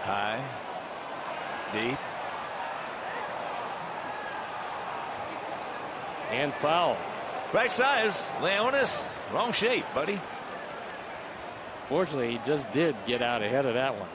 High, deep, and foul. right size. Leonys, wrong shape, buddy. Fortunately, he just did get out ahead of that one.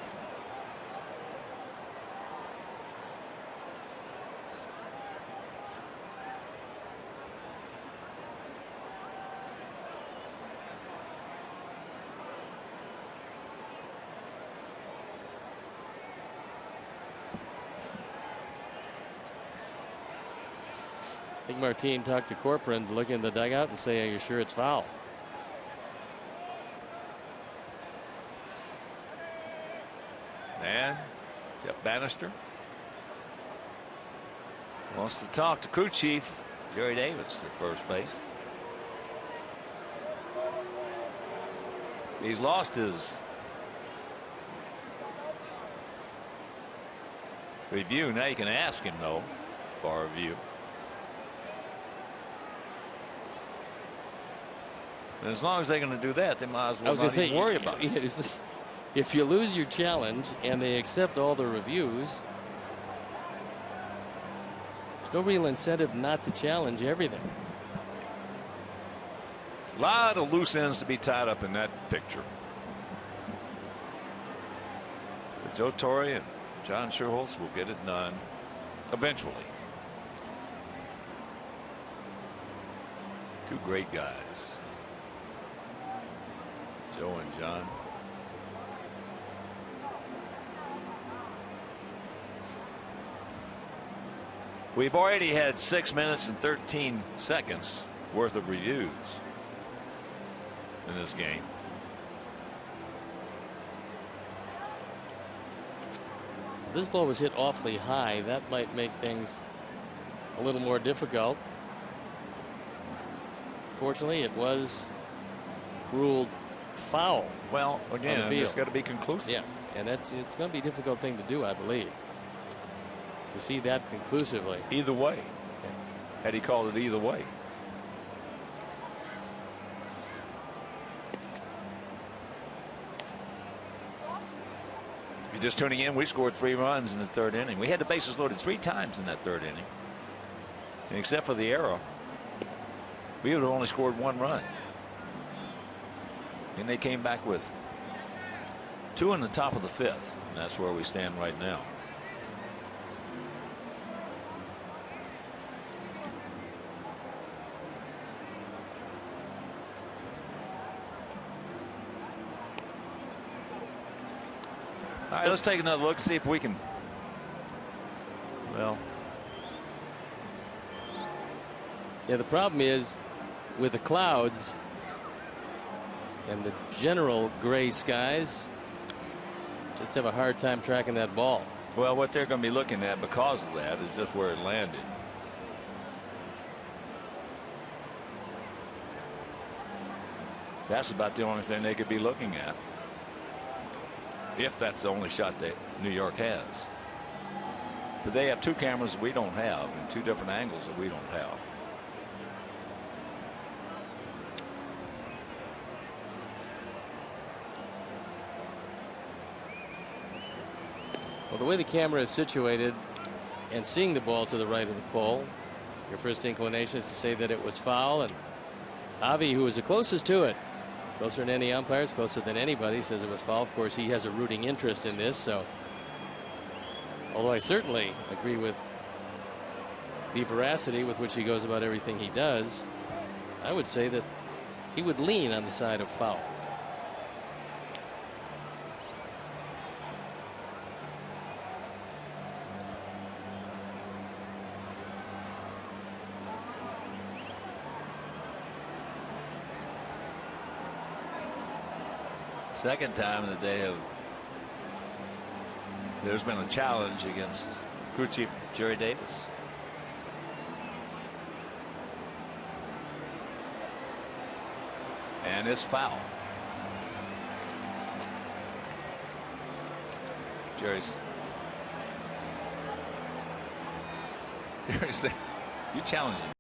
I think Martin talked to Corcoran to look in the dugout and say, "Are you sure it's foul?" And Bannister wants to talk to crew chief Jerry Davis at first base. He's lost his review. Now you can ask him though for a review. And as long as they're going to do that, they might as well not even worry about it. If you lose your challenge and they accept all the reviews, there's no real incentive not to challenge everything. A lot of loose ends to be tied up in that picture. But Joe Torre and John Schuerholz will get it done eventually. Two great guys, Joe and John. We've already had 6 minutes and 13 seconds worth of reviews in this game. This ball was hit awfully high. That might make things a little more difficult. Fortunately, it was ruled foul. Well, again, it's got to be conclusive. Yeah, and it's going to be a difficult thing to do, I believe, to see that conclusively. Either way. Yeah. Had he called it either way. If you're just tuning in, we scored 3 runs in the 3rd inning. We had the bases loaded 3 times in that 3rd inning. And except for the error, we would have only scored 1 run. And they came back with 2 in the top of the 5th. And that's where we stand right now. All right, let's take another look and see if we can. Well, yeah, the problem is with the clouds and the general gray skies, just have a hard time tracking that ball. Well, what they're going to be looking at because of that is just where it landed. That's about the only thing they could be looking at, if that's the only shot that New York has. But they have 2 cameras we don't have and 2 different angles that we don't have. Well, the way the camera is situated and seeing the ball to the right of the pole, your first inclination is to say that it was foul. And Avi, who was the closest to it, closer than any umpires, closer than anybody, says it was foul. Of course, he has a rooting interest in this. So, although I certainly agree with the veracity with which he goes about everything he does, I would say that he would lean on the side of foul. Second time that they have. There's been a challenge against crew chief Jerry Davis. And it's foul. Jerry's saying, you challenging